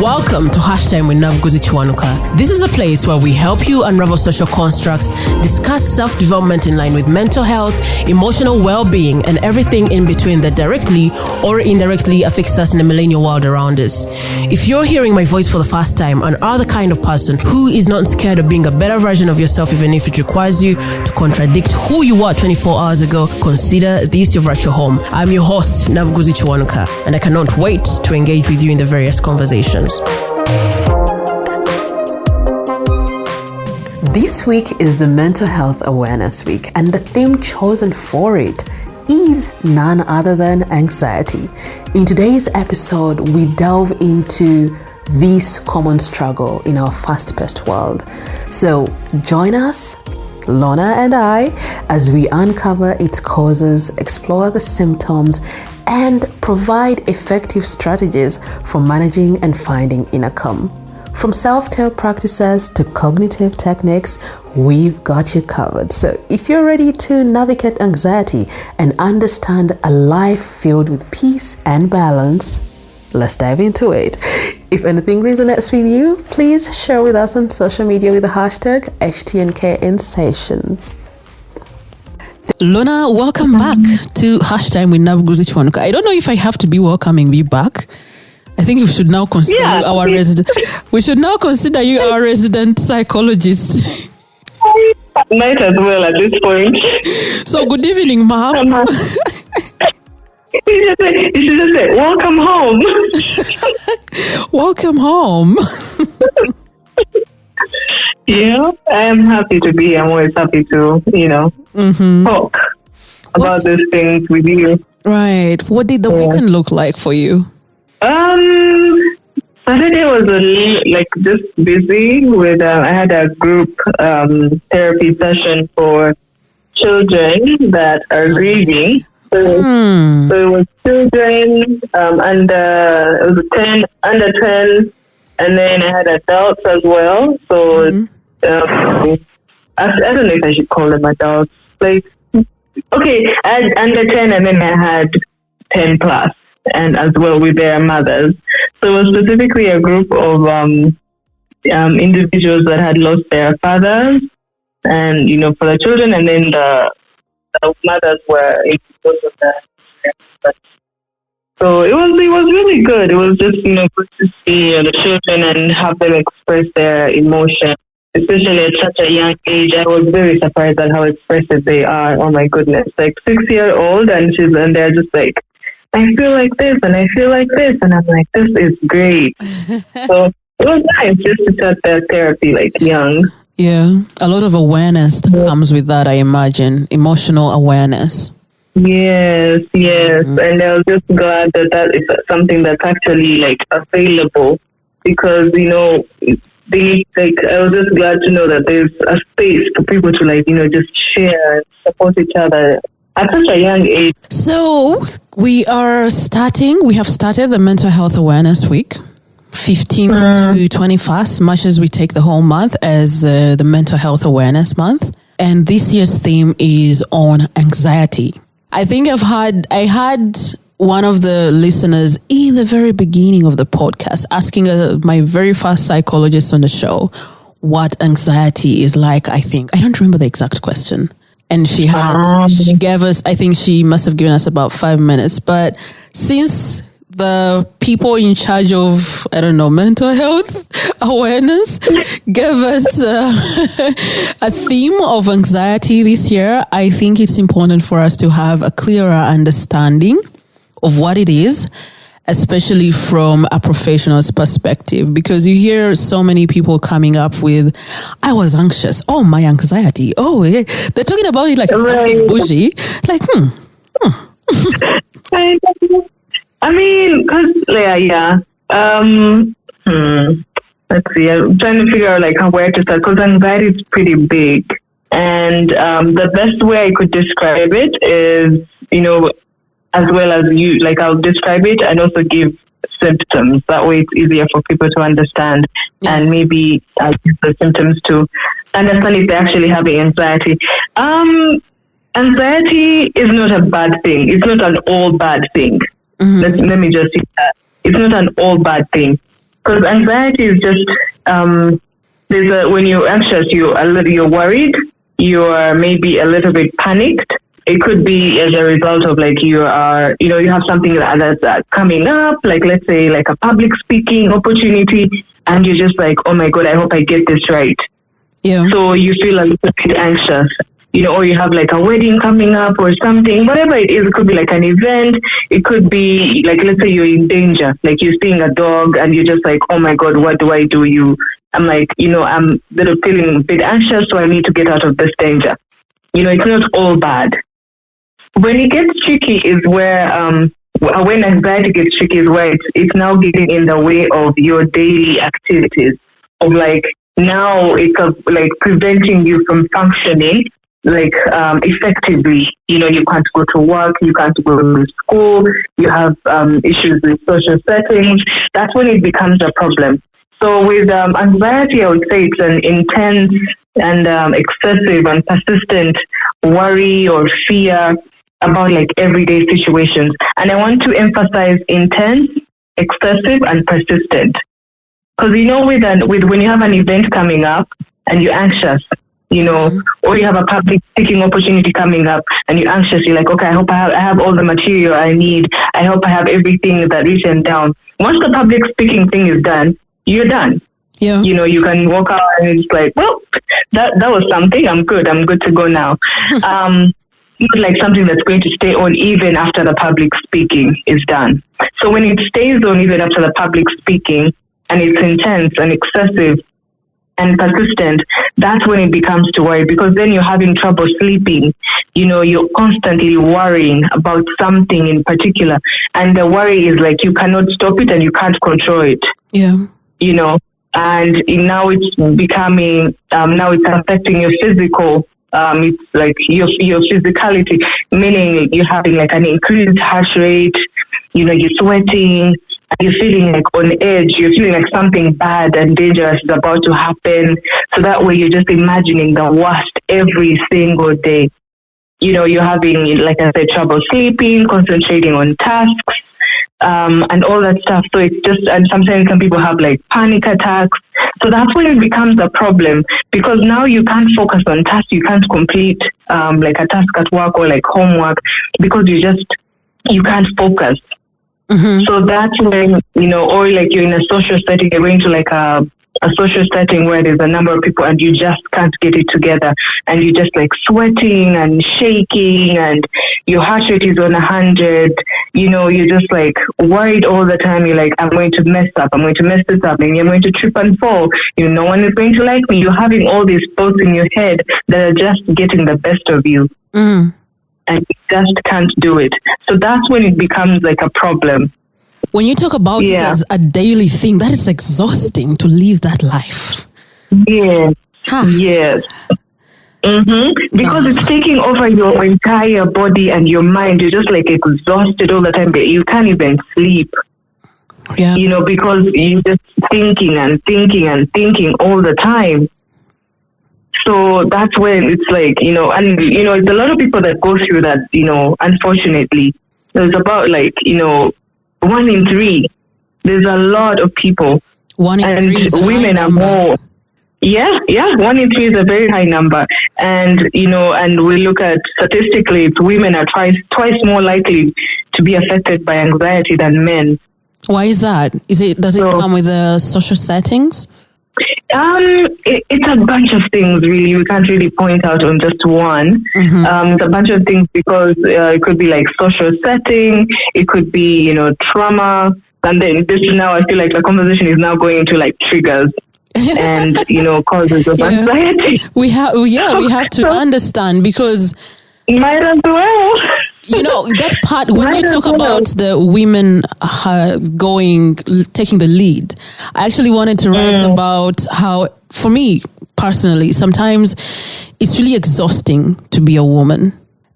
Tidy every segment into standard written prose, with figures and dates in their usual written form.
Welcome to Hashtag with Nakabuye. This is a place where we help you unravel social constructs, discuss self-development in line with mental health, emotional well-being, and everything in between that directly or indirectly affects us in the millennial world around us. If you're hearing my voice for the first time and are the kind of person who is not scared of being a better version of yourself even if it requires you to contradict who you were 24 hours ago, consider this your virtual home. I'm your host, Nakabuye, and I cannot wait to engage with you in the various conversations. This week is the Mental Health Awareness Week, and the theme chosen for it is none other than anxiety. In today's episode, we delve into this common struggle in our fast-paced world. So join us, Lorna and I, as we uncover its causes, explore the symptoms, and provide effective strategies for managing and finding inner calm. From self-care practices to cognitive techniques, we've got you covered. So if you're ready to navigate anxiety and understand a life filled with peace and balance, let's dive into it. If anything resonates with you, please share with us on social media with the hashtag HTNKInsation. Lorna, welcome back to Hashtag with Nakabuye. I don't know if I have to be welcoming you back. I think we should now consider you our resident. We should now consider you our resident psychologist. Might as well at this point. So, good evening, ma'am. You should just say, welcome home. Welcome home. Yeah, I am happy to be. I'm always happy to, talk about these things with you. Right. What did the weekend look like for you? Saturday was just busy with, I had a group therapy session for children that are grieving. So it was children under 10, and then I had adults as well. So I don't know if I should call them adults. I had under 10, and then I had 10 plus, and as well with their mothers. So it was specifically a group of individuals that had lost their fathers, and for the children, and then the mothers were because of that. So it was really good. It was just good to see the children and have them express their emotion, especially at such a young age. I was very surprised at how expressive they are. Oh my goodness, 6-year-old, and they're just like, I feel like this and I feel like this, and I'm like, this is great. So it was nice just to start their therapy young. Yeah, a lot of awareness comes with that, I imagine, emotional awareness. Yes, and I was just glad that is something that's actually available, because I was just glad to know that there's a space for people to just share and support each other at such a young age. So we have started the Mental Health Awareness Week, 15th to 21st, much as we take the whole month as the Mental Health Awareness Month. And this year's theme is on anxiety. I think I had one of the listeners in the very beginning of the podcast asking my very first psychologist on the show what anxiety is like, I don't remember the exact question. And she gave us, I think she must have given us about 5 minutes. But since the people in charge of, mental health awareness gave us a theme of anxiety this year, I think it's important for us to have a clearer understanding of what it is, especially from a professional's perspective, because you hear so many people coming up with, I was anxious. Oh, my anxiety. Oh, yeah. They're talking about it like something bushy. I mean, let's see. I'm trying to figure out where to start, because anxiety is pretty big, and the best way I could describe it is, as well as you, I'll describe it and also give symptoms. That way, it's easier for people to understand, and maybe I'll use the symptoms to understand if they're actually having anxiety. Anxiety is not a bad thing. It's not an all bad thing. Let me just say that. It's not an all bad thing. Because anxiety is just when you're anxious, you're worried, you're maybe a little bit panicked. It could be as a result of like you have something that's coming up, like let's say like a public speaking opportunity, and you're just like, oh my God, I hope I get this right. Yeah. So you feel a little bit anxious, or you have like a wedding coming up or something, whatever it is. It could be like an event. It could be like, let's say you're in danger, like you're seeing a dog and you're just like, oh my God, what do I do? I'm like, I'm feeling a bit anxious, so I need to get out of this danger. It's not all bad. When it gets tricky is where, when anxiety gets tricky is where it's now getting in the way of your daily activities, of like, now it's like preventing you from functioning like effectively. You can't go to work, you can't go to school, you have issues with social settings. That's when it becomes a problem. So with anxiety, I would say it's an intense and excessive and persistent worry or fear about like everyday situations. And I want to emphasize intense, excessive, and persistent. Because with when you have an event coming up and you're anxious, or you have a public speaking opportunity coming up and you're anxious, you're like, okay, I hope I have all the material I need. I hope I have everything that written down. Once the public speaking thing is done, you're done. Yeah. You can walk out and it's like, well, that was something. I'm good to go now. Not like something that's going to stay on even after the public speaking is done. So when it stays on even after the public speaking and it's intense and excessive and persistent, that's when it becomes to worry, because then you're having trouble sleeping. You're constantly worrying about something in particular. And the worry is like you cannot stop it and you can't control it. Yeah. And now it's becoming, now it's affecting your physical. It's like your physicality, meaning you're having like an increased heart rate, you're sweating, you're feeling like on edge, you're feeling like something bad and dangerous is about to happen. So that way you're just imagining the worst every single day. You're having, like I said, trouble sleeping, concentrating on tasks, and all that stuff. So it's just, and sometimes some people have like panic attacks. So that's when it becomes a problem, because now you can't focus on tasks. You can't complete like a task at work or like homework, because you can't focus. Mm-hmm. So that's when, or like you're in a social setting, you're going to like a social setting where there's a number of people and you just can't get it together, and you're just like sweating and shaking and your heart rate is on 100, you're just like worried all the time. You're like, I'm going to mess up, I'm going to mess this up, and you're going to trip and fall. No one is going to like me. You're having all these thoughts in your head that are just getting the best of you. Mm. And you just can't do it. So that's when it becomes like a problem. When you talk about it as a daily thing, that is exhausting to live that life. Yes. Yes. Mm-hmm. Because it's taking over your entire body and your mind. You're just like exhausted all the time. You can't even sleep. Yeah. Because you're just thinking and thinking and thinking all the time. So that's when it's like, and, it's a lot of people that go through that, unfortunately. There's about like, 1 in 3. There's a lot of people. 1 in 3 is a women high are number. more. Yeah. 1 in 3 is a very high number. And, and we look at statistically, women are twice more likely to be affected by anxiety than men. Why is that? Does it come with the social settings? It's a bunch of things, really. We can't really point out on just one. Mm-hmm. It's a bunch of things, because it could be like social setting, it could be, trauma, and then now I feel like the conversation is now going into like triggers and causes of anxiety. We have to understand, because might as well. That part, when you talk about the women taking the lead, I actually wanted to write about how, for me personally, sometimes it's really exhausting to be a woman.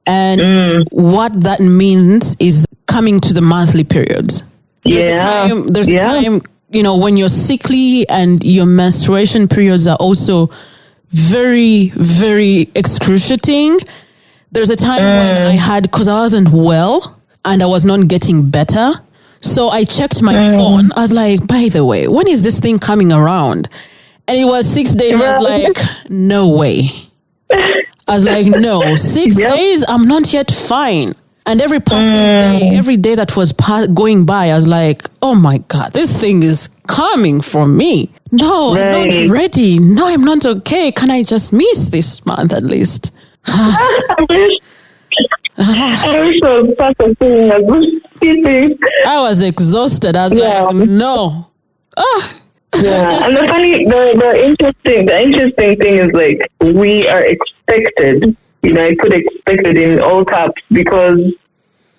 And what that means is coming to the monthly periods. There's a time, when you're sickly and your menstruation periods are also very, very excruciating. There's a time when because I wasn't well and I was not getting better. So I checked my phone. I was like, by the way, when is this thing coming around? And it was 6 days. I was like, no way. I was like, no, 6 days, I'm not yet fine. And every passing day, every day that was going by, I was like, oh my God, this thing is coming for me. No, I'm not ready. No, I'm not okay. Can I just miss this month at least? I was exhausted. I was like, no. Yeah, and the interesting thing is like we are expected. I put expected in all caps because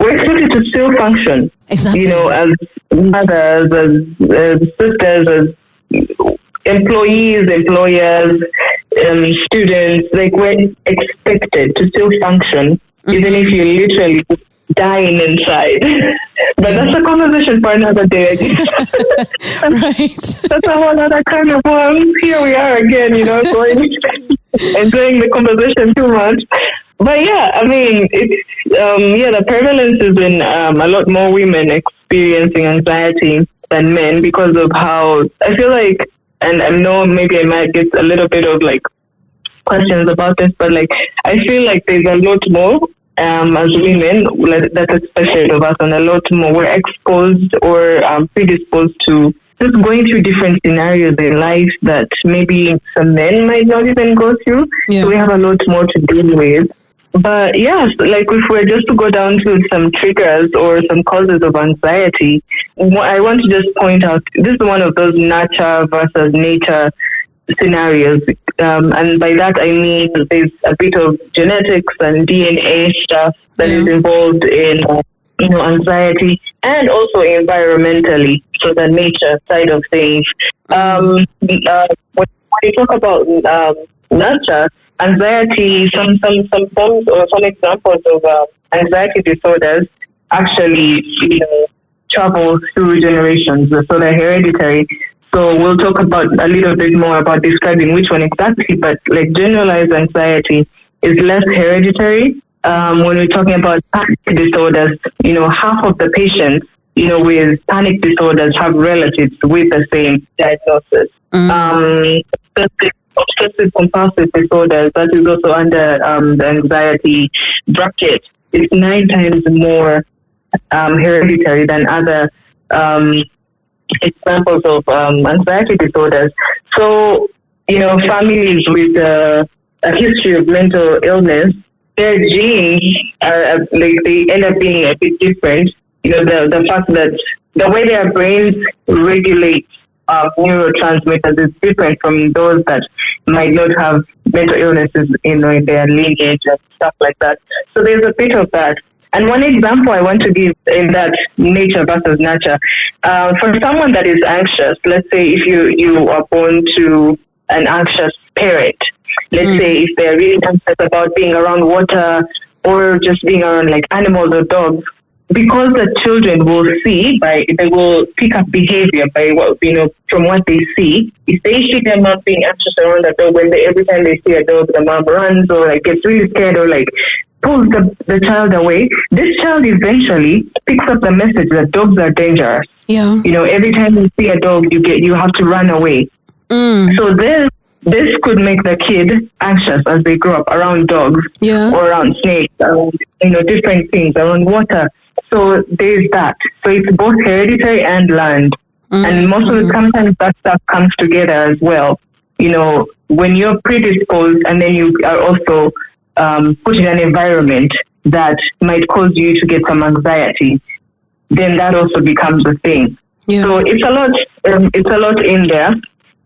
we're expected to still function. Exactly. As mothers, as sisters, as employees, employers, students. Like we're expected to still function, even if you're literally dying inside. But that's a conversation for another day. Right. That's a whole other kind of one. Here we are again, going enjoying the conversation too much. But yeah, I mean, it's the prevalence is in a lot more women experiencing anxiety than men because of how I feel like, and I know maybe I might get a little bit of like questions about this, but like I feel like there's a lot more as women, that's expected of us, and a lot more we're exposed or predisposed to just going through different scenarios in life that maybe some men might not even go through. Yeah. So we have a lot more to deal with. But yes, like if we're just to go down to some triggers or some causes of anxiety, I want to just point out this is one of those nurture versus nature scenarios. And by that I mean there's a bit of genetics and DNA stuff that is involved in anxiety, and also environmentally, so the nature side of things. When you talk about nurture, anxiety, some forms or some examples of anxiety disorders actually travel through generations, so they're hereditary. So we'll talk about a little bit more about describing which one exactly, but like generalized anxiety is less hereditary. When we're talking about panic disorders, half of the patients, with panic disorders have relatives with the same diagnosis. Obsessive compulsive disorders, that is also under the anxiety bracket, it's 9 times more hereditary than other examples of anxiety disorders. So, families with a history of mental illness, their genes are like they end up being a bit different. The fact that the way their brains regulate neurotransmitters is different from those that might not have mental illnesses in their lineage and stuff like that. So there's a bit of that. And one example I want to give in that nature versus nurture, for someone that is anxious, let's say if you are born to an anxious parent, let's say if they're really anxious about being around water or just being around like animals or dogs, because the children will see they will pick up behavior by what from what they see. If they see their mom being anxious around the dog, every time they see a dog, the mom runs or like gets really scared or like pulls the child away, this child eventually picks up the message that dogs are dangerous. Yeah. Every time you see a dog, you have to run away. So this could make the kid anxious as they grow up around dogs or around snakes, around different things, around water. So there's that. So it's both hereditary and learned. And most of the sometimes that stuff comes together as well. When you're predisposed and then you are also put in an environment that might cause you to get some anxiety, then that also becomes a thing. Yeah. So it's a lot in there.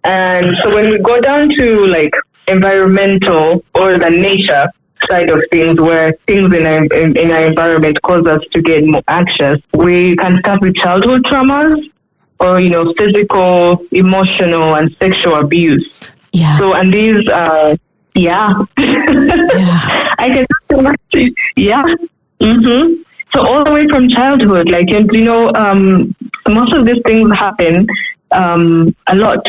And so when we go down to like environmental or the nature side of things, where things in our environment cause us to get more anxious, we can start with childhood traumas or physical, emotional, and sexual abuse. Yeah. So and these are I can So all the way from childhood, like most of these things happen a lot.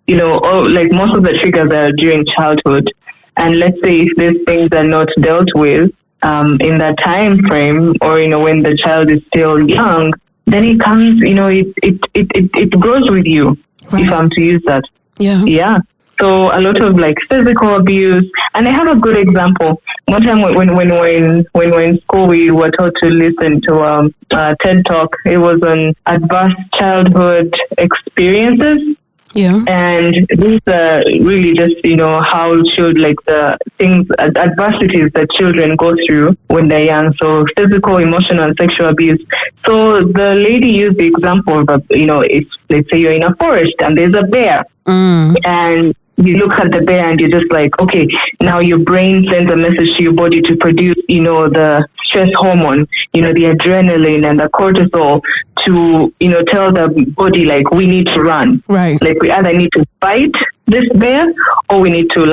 Like most of the triggers are during childhood. And let's say if these things are not dealt with in that time frame, or when the child is still young, then it comes, it grows with you, if I'm to use that. Yeah. So a lot of like physical abuse, and I have a good example. One time when we're in school, we were taught to listen to a TED talk. It was on adverse childhood experiences. Yeah. And these are really just, how the things, adversities that children go through when they're young. So physical, emotional, and sexual abuse. So the lady used the example of, if let's say you're in a forest and there's a bear, and you look at the bear and you're just like, okay, now your brain sends a message to your body to produce, the stress hormone, the adrenaline and the cortisol to, tell the body like we need to run. Right. Like we either need to fight this bear or we need to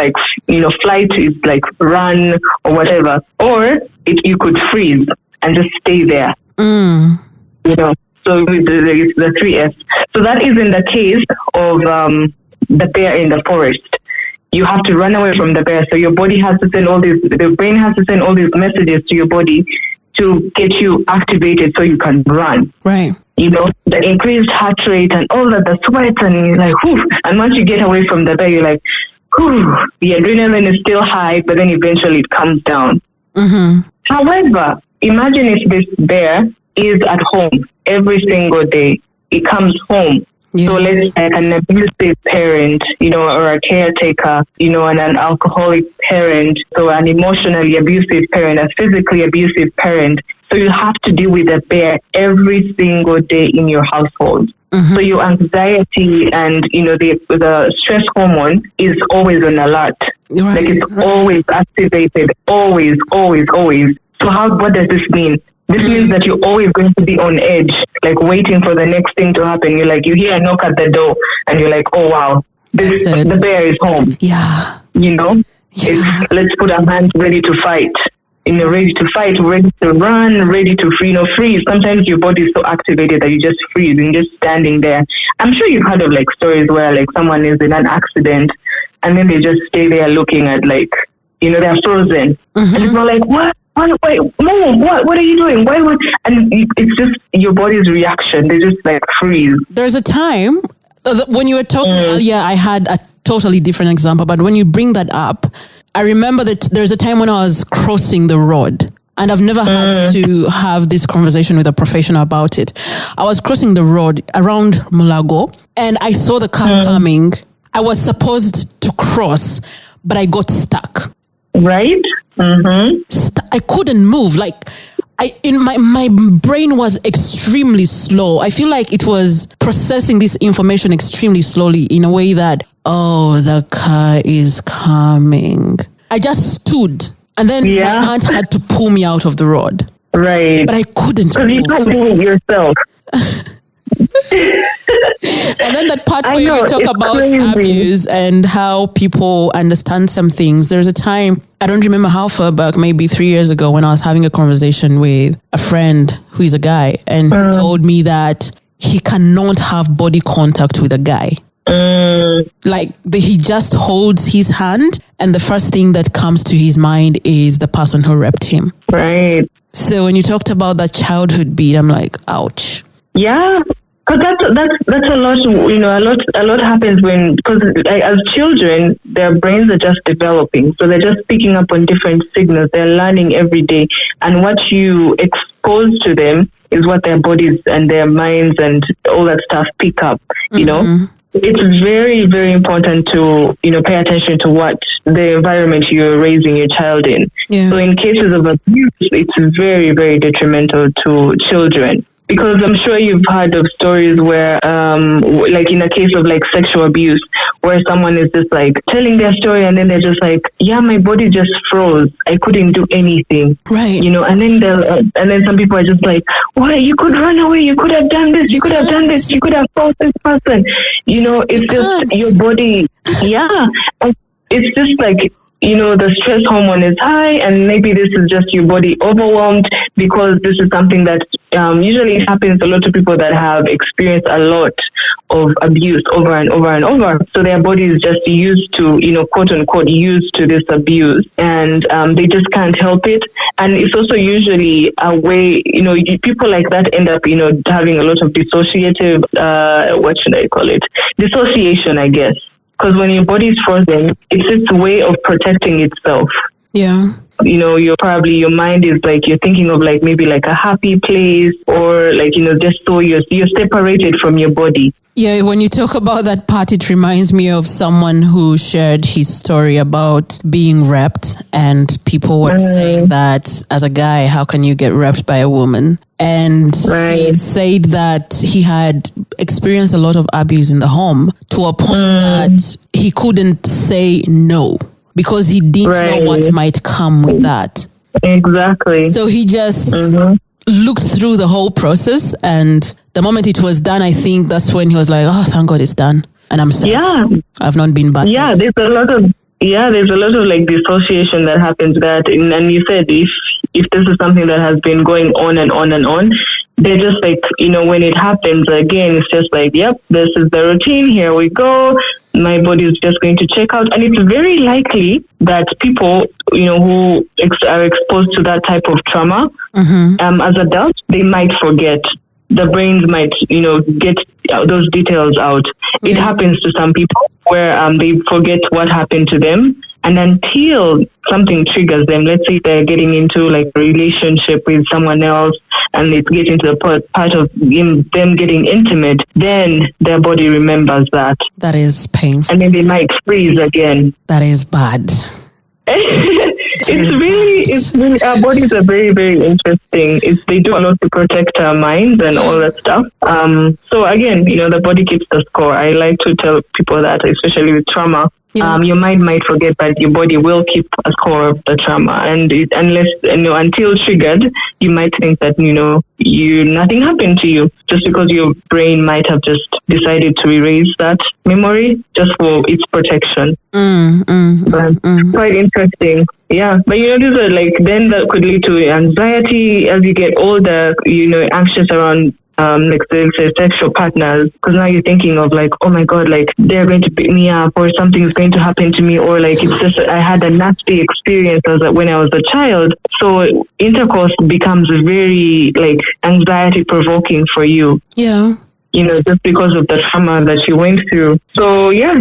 flight is like run or whatever. Or you could freeze and just stay there. So it's the 3S. So that is in the case of the bear in the forest. You have to run away from the bear. So your body has to send the brain has to send all these messages to your body to get you activated so you can run. Right. The increased heart rate and all that, the sweat, and you're like, whew. And once you get away from the bear, you're like, whew, the adrenaline is still high, but then eventually it comes down. However, imagine if this bear is at home every single day. It comes home. Yeah. So let's say an abusive parent, or a caretaker, and an alcoholic parent, so an emotionally abusive parent, a physically abusive parent. So you have to deal with a bear every single day in your household. So your anxiety and, the stress hormone is always on alert. Right, like it's always activated, always. So what does this mean? This means that you're always going to be on edge, like waiting for the next thing to happen. You're like, you hear a knock at the door and you're like, oh wow, the bear is home. Yeah. Let's put our hands ready to fight. Ready to fight, ready to run, ready to freeze. Sometimes your body is so activated that you just freeze and just standing there. I'm sure you've heard of like stories where like someone is in an accident and then they just stay there looking at like, they're frozen. And it's not like, what? Wait, move, what are you doing? Why would, and it's just your body's reaction. They just like freeze. There's a time when you were talking earlier, I had a totally different example, but when you bring that up, I remember that there's a time when I was crossing the road, and I've never had to have this conversation with a professional about it. I was crossing the road around Mulago and I saw the car coming. I was supposed to cross, but I got stuck. Right? I couldn't move. Like my brain was extremely slow. I feel like it was processing this information extremely slowly in a way that, the car is coming. I just stood, and then my aunt had to pull me out of the road. Right. But I couldn't move. You can't do it yourself. And then that part where you talk about abuse and how people understand some things. There's a time, I don't remember how far back, maybe 3 years ago, when I was having a conversation with a friend who is a guy, and he told me that he cannot have body contact with a guy. He just holds his hand, and the first thing that comes to his mind is the person who raped him. Right. So when you talked about that childhood beat, I'm like, ouch. Yeah. Because that's a lot. A lot happens because as children, their brains are just developing, so they're just picking up on different signals. They're learning every day, and what you expose to them is what their bodies and their minds and all that stuff pick up. It's very, very important to pay attention to what the environment you're raising your child in. Yeah. So in cases of abuse, it's very, very detrimental to children. Because I'm sure you've heard of stories where, like in a case of like sexual abuse, where someone is just like telling their story and then they're just like, yeah, my body just froze. I couldn't do anything. Right. And then some people are just like, why? You could run away. You could have done this. You could have done this. You could have fought this person. It's just your body. Yeah. It's just like, the stress hormone is high, and maybe this is just your body overwhelmed, because this is something that usually happens to a lot of people that have experienced a lot of abuse over and over and over. So their body is just used to, quote unquote, used to this abuse, and they just can't help it. And it's also usually a way, people like that end up, having a lot of dissociative, what should I call it? Dissociation, I guess. Because when your body is frozen, it's its way of protecting itself. Yeah. Your mind is like, you're thinking of like maybe like a happy place, or like, just so you're separated from your body. Yeah, when you talk about that part, it reminds me of someone who shared his story about being raped, and people were saying that as a guy, how can you get raped by a woman? And he said that he had experienced a lot of abuse in the home to a point that he couldn't say no, because he didn't know what might come with that. Exactly. So he just looked through the whole process, and the moment it was done, I think that's when he was like, oh, thank God it's done. And I'm safe. Yeah. I've not been battered. Yeah, there's a lot of like dissociation that happens and you said if this is something that has been going on and on and on, they're just like, when it happens again, it's just like, yep, this is the routine, here we go. My body is just going to check out. And it's very likely that people, who are exposed to that type of trauma, as adults, they might forget. The brains might, get those details out. It happens to some people where they forget what happened to them. And until something triggers them, let's say they're getting into like a relationship with someone else, and it's getting to the part of them getting intimate, then their body remembers that. That is painful. And then they might freeze again. That is bad. It's really, our bodies are very, very interesting. They do a lot to protect our minds and all that stuff. So again, the body keeps the score. I like to tell people that, especially with trauma. Yeah. Your mind might forget, but your body will keep a score of the trauma. And until triggered, you might think that, nothing happened to you, just because your brain might have just decided to erase that memory just for its protection. Quite interesting. Yeah. But, these are like, then that could lead to anxiety as you get older, anxious around like say sexual partners, because now you're thinking of like, oh my God, like they're going to beat me up, or something's going to happen to me, or like it's just I had a nasty experience when I was a child. So intercourse becomes very like anxiety provoking for you. Yeah. Just because of the trauma that you went through. So yeah,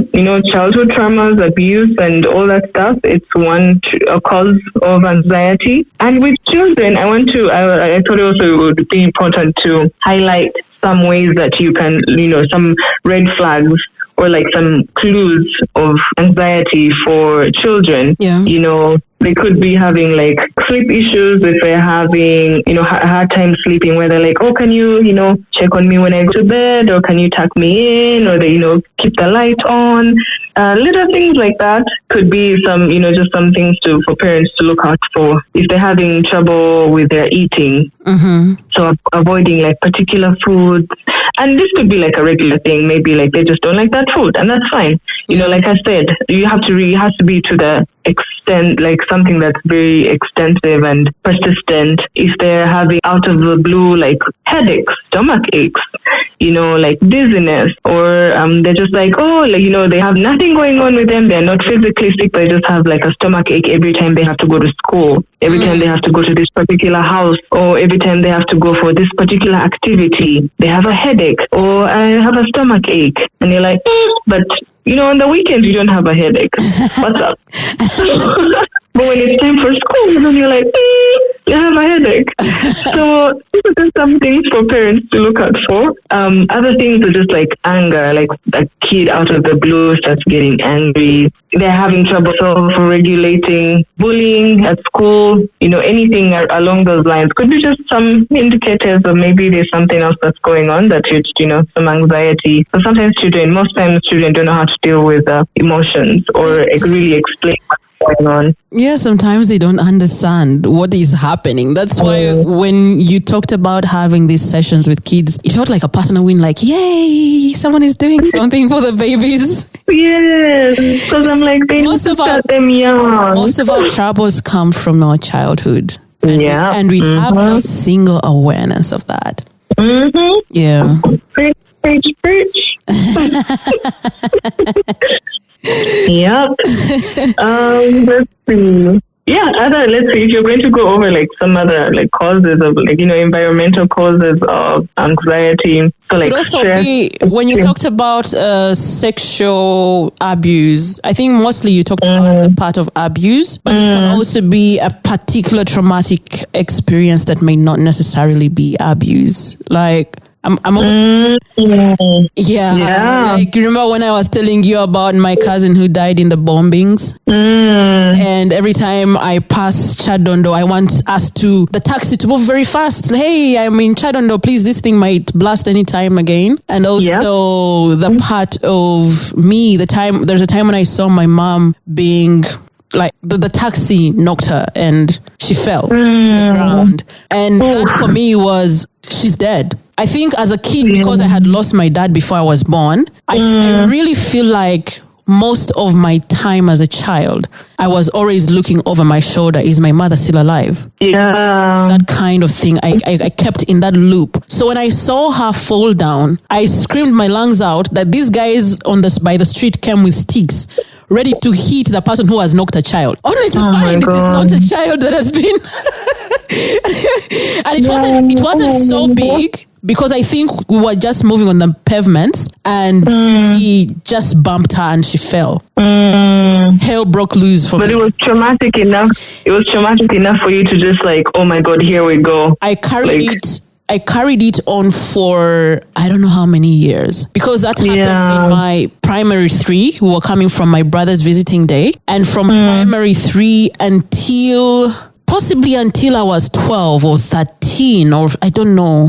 childhood traumas, abuse, and all that stuff, it's a cause of anxiety. And with children, I thought also it would be important to highlight some ways that you can, some red flags or like some clues of anxiety for children. Yeah. They could be having like sleep issues if they're having, a hard time sleeping, where they're like, oh, can you, check on me when I go to bed, or can you tuck me in, or they, keep the light on. Little things like that could be some, just some things for parents to look out for if they're having trouble with their eating. So avoiding like particular foods. And this could be like a regular thing. Maybe like they just don't like that food, and that's fine. Like I said, it has to be to the extent, like something that's very extensive and persistent. If they're having out of the blue, like headaches, stomach aches, like dizziness, or they're just like, oh, like, they have nothing going on with them. They're not physically sick, but they just have like a stomach ache every time they have to go to school, every time they have to go to this particular house, or every time they have to go for this particular activity. They have a headache, or I have a stomach ache. And you're like, but on the weekends you don't have a headache. What's up? But when it's time for school, then you're like, you have a headache. So these are just some things for parents to look out for. Other things are just like anger, like a kid out of the blue starts getting angry. They're having trouble self-regulating, bullying at school, anything along those lines. Could be just some indicators, or maybe there's something else that's going on that it's, some anxiety. So most times children don't know how to deal with emotions or really explain what's going on. Yeah, sometimes they don't understand what is happening. That's why when you talked about having these sessions with kids, it felt like a personal win, like, yay, someone is doing something for the babies. Yes, because I'm like, they need to start them young. Most of our troubles come from our childhood. And we have no single awareness of that. Mm-hmm. Yeah. Preach. Yep. Let's see. Yeah, let's see, if you're going to go over like some other like causes of like, environmental causes of anxiety. So like Could also stress. be when you talked about sexual abuse. I think mostly you talked about the part of abuse, but it can also be a particular traumatic experience that may not necessarily be abuse. Like yeah. Like, you remember when I was telling you about my cousin who died in the bombings? And every time I pass Chadondo, I want the taxi to move very fast. Hey, I'm in Chadondo, please, this thing might blast anytime again. And also the part of me, there's a time when I saw my mom being like, the taxi knocked her and she fell to the ground. And that for me was, she's dead. I think as a kid, because I had lost my dad before I was born, I really feel like most of my time as a child, I was always looking over my shoulder. Is my mother still alive? Yeah. That kind of thing. I kept in that loop. So when I saw her fall down, I screamed my lungs out that these guys by the street came with sticks, ready to hit the person who has knocked a child. Only to find it is not a child that has been... And it wasn't so big, because I think we were just moving on the pavements and he just bumped her and she fell. Hell broke loose for me. But it was traumatic enough. It was traumatic enough for you to just like, oh my God, here we go. I carried it on for I don't know how many years, because that happened in my primary 3. We were coming from my brother's visiting day, and from primary 3 until I was 12 or 13, or I don't know.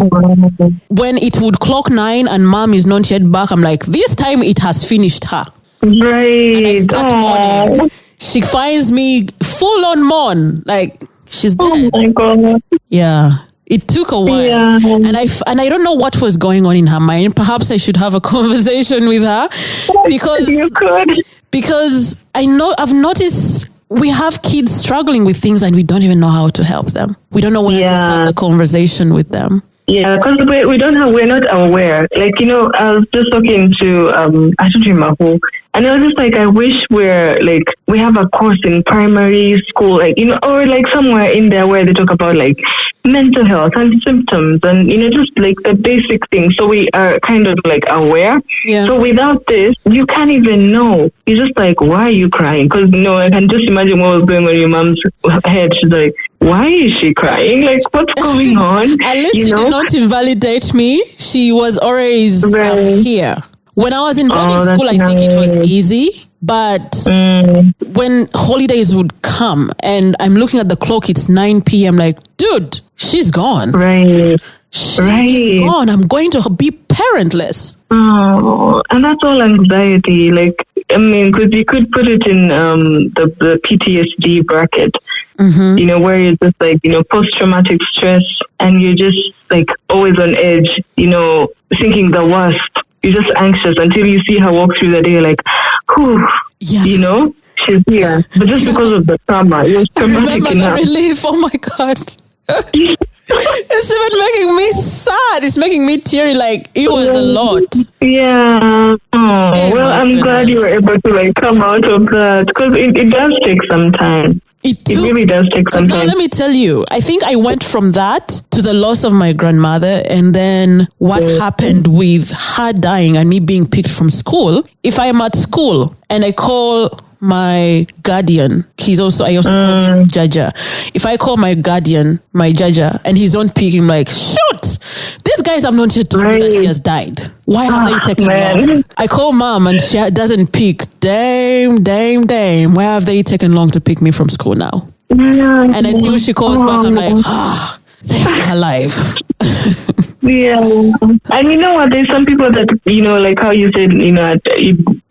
When it would clock 9 and mom is not yet back, I'm like, this time it has finished her. Right. And I start mourning. She finds me full on mourn, like she's dead. Oh my God. Yeah. It took a while, and I don't know what was going on in her mind. Perhaps I should have a conversation with her, because you could. Because I've noticed we have kids struggling with things and we don't even know how to help them. We don't know where to start the conversation with them. Yeah, because we're not aware. Like, I was just talking to, I don't remember who, and I was just like, I wish we have a course in primary school, like, or like somewhere in there where they talk about like mental health and symptoms and, just like the basic things. So we are kind of like aware. Yeah. So without this, you can't even know. You're just like, why are you crying? Because, I can just imagine what was going on in your mom's head. She's like, why is she crying? Like, what's going on? At least she did not invalidate me. She was always here. When I was in boarding school, I think it was easy. But when holidays would come and I'm looking at the clock, it's 9 p.m. Like, dude, she's gone. Right. She's gone. I'm going to be parentless. Oh, and that's all anxiety. Like, I mean, because you could put it in the PTSD bracket, where you're just like, post-traumatic stress, and you're just like always on edge, thinking the worst. You're just anxious until you see her walk through the day, like, whew, she's here. But just because of the trauma, it was traumatic enough. The relief, oh my God. It's even making me sad. It's making me teary. Like, it was a lot. Yeah. Oh, well, I'm glad you were able to like come out of that, because it does take some time. It really does take some time. Now, let me tell you, I think I went from that to the loss of my grandmother, and then what happened with her dying and me being picked from school. If I am at school and I call my guardian, I also call him Jaja. If I call my guardian, my Jaja, and he's not picking, like, shoot, these guys have not yet told me that he has died. Why have they taken long? I call mom and she doesn't pick. Damn. Why have they taken long to pick me from school now? And until she calls back, I'm like, they're alive. Yeah. And you know what? There's some people that, like how you said,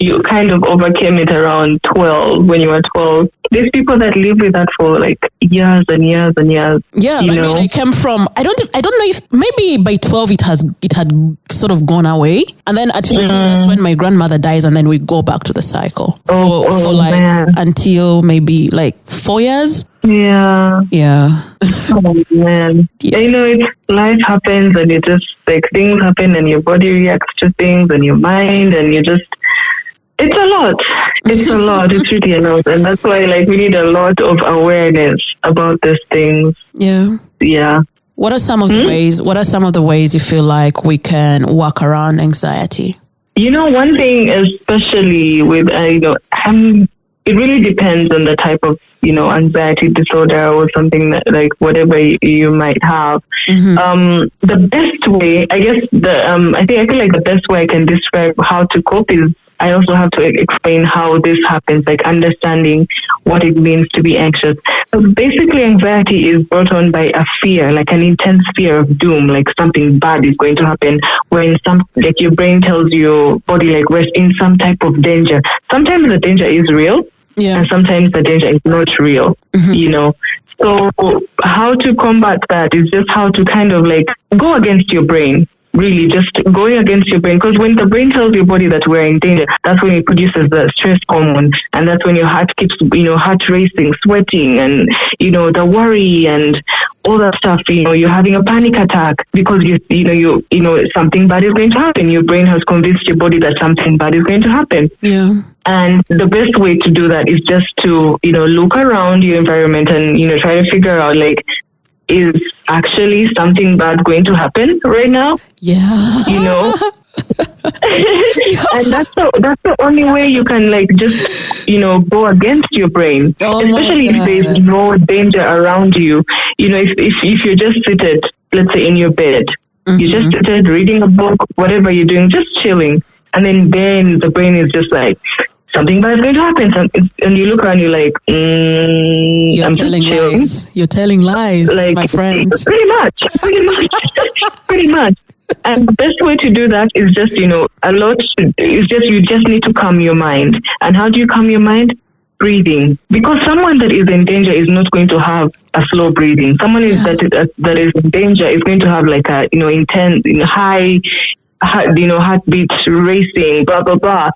you kind of overcame it around 12, when you were 12. There's people that live with that for like years and years and years. Yeah, you I know? mean, I came from. I don't know if maybe by 12 it had sort of gone away, and then at 15 that's when my grandmother dies, and then we go back to the cycle for like man. until maybe like 4 years. Yeah. Yeah. Oh man. Yeah. You know, life happens, and you just like things happen, and your body reacts to things, and your mind, and you just. It's a lot. It's a lot. It's really a lot, and that's why like we need a lot of awareness about these things. Yeah. Yeah. What are some of the ways? What are some of the ways you feel like we can work around anxiety? You know, one thing, especially with it really depends on the type of anxiety disorder or something that, like whatever you might have. The best way, I guess, I feel like the best way I can describe how to cope is I also have to explain how this happens, like understanding what it means to be anxious. So basically, anxiety is brought on by a fear, like an intense fear of doom, like something bad is going to happen. When like your brain tells your body, like we're in some type of danger. Sometimes the danger is real, and sometimes the danger is not real. So how to combat that is just how to kind of like go against your brain. Really just going against your brain, because when the brain tells your body that we're in danger, that's when it produces the stress hormone, and that's when your heart keeps heart racing, sweating, and the worry and all that stuff. You're having a panic attack because you something bad is going to happen. Your brain has convinced your body that something bad is going to happen. And the best way to do that is just to look around your environment and try to figure out, like, is actually something bad going to happen right now? And that's the only way you can like just go against your brain, especially if there's no danger around you. If you're just seated, let's say in your bed, you just seated reading a book, whatever you're doing, just chilling, and then the brain is just like, something bad is going to happen, and you look around, you're like, you're telling lies. You're telling lies, like, my friend. Pretty much. And the best way to do that is just, you just need to calm your mind. And how do you calm your mind? Breathing. Because someone that is in danger is not going to have a slow breathing. Someone that is in danger is going to have like a, intense, high, heartbeat racing, blah, blah, blah.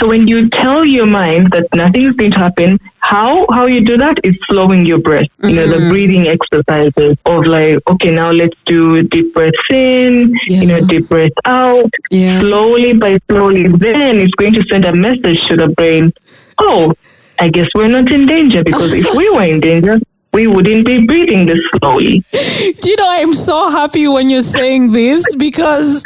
So when you tell your mind that nothing is going to happen, how you do that is slowing your breath. The breathing exercises of like, okay, now let's do deep breath in, deep breath out, slowly by slowly. Then it's going to send a message to the brain. Oh, I guess we're not in danger, because if we were in danger, we wouldn't be breathing this slowly. I'm so happy when you're saying this, because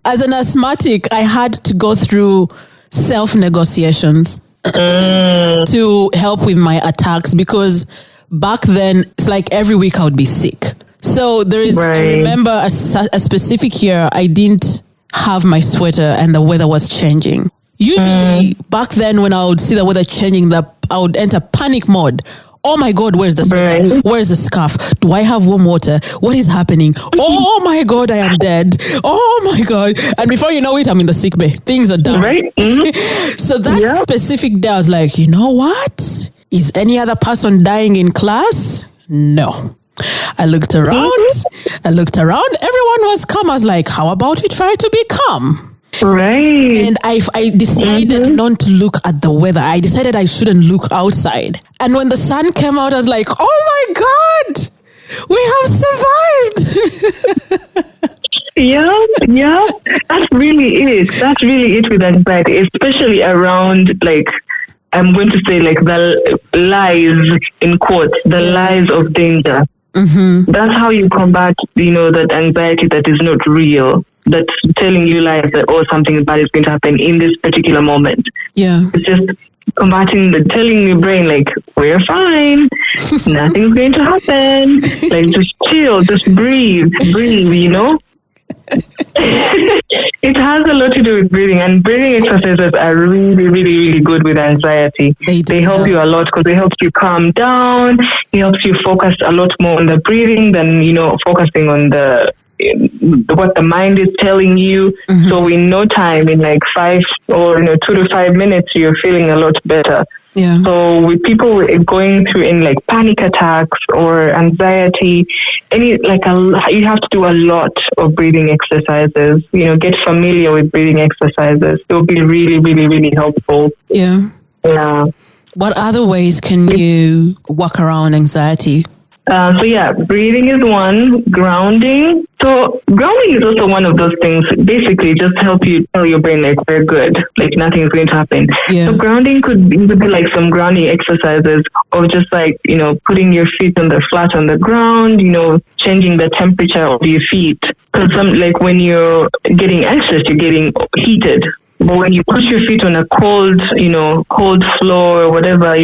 as an asthmatic, I had to go through self-negotiations to help with my attacks, because back then it's like every week I would be sick. So I remember a specific year I didn't have my sweater and the weather was changing. Usually back then when I would see the weather changing, I would enter panic mode. Oh my God, where's the sweater? Where's the scarf? Do I have warm water? What is happening? Oh my God, I am dead. Oh my God. And before you know it, I'm in the sick bay. Things are done. So that specific day, I was like, you know what? Is any other person dying in class? No. I looked around. Everyone was calm. I was like, how about we try to be calm? And I decided not to look at the weather. I decided I shouldn't look outside. And when the sun came out, I was like, oh my God, we have survived. Yeah. That's really it with anxiety, especially around, like, I'm going to say, like, the lies, in quotes, the lies of danger. That's how you combat, that anxiety that is not real, that's telling you lies that, something bad is going to happen in this particular moment. It's just combating telling your brain, like, we're fine, nothing's going to happen, like, just chill, just breathe. It has a lot to do with breathing, and breathing exercises are really, really, really good with anxiety. They help you a lot, because they help you calm down. It helps you focus a lot more on the breathing than focusing on the what the mind is telling you. So in no time, in like 5 or 2 to 5 minutes, you're feeling a lot better. Yeah. So with people going through any like panic attacks or anxiety, you have to do a lot of breathing exercises. Get familiar with breathing exercises. It will be really, really, really helpful. Yeah. Yeah. What other ways can you work around anxiety? Breathing is one. Grounding. So grounding is also one of those things. Basically, just help you tell your brain like we're good, like nothing's going to happen. Yeah. So grounding could be like some grounding exercises, or just like putting your feet flat on the ground. Changing the temperature of your feet. Because like when you're getting anxious, you're getting heated. But when you put your feet on a cold floor or whatever,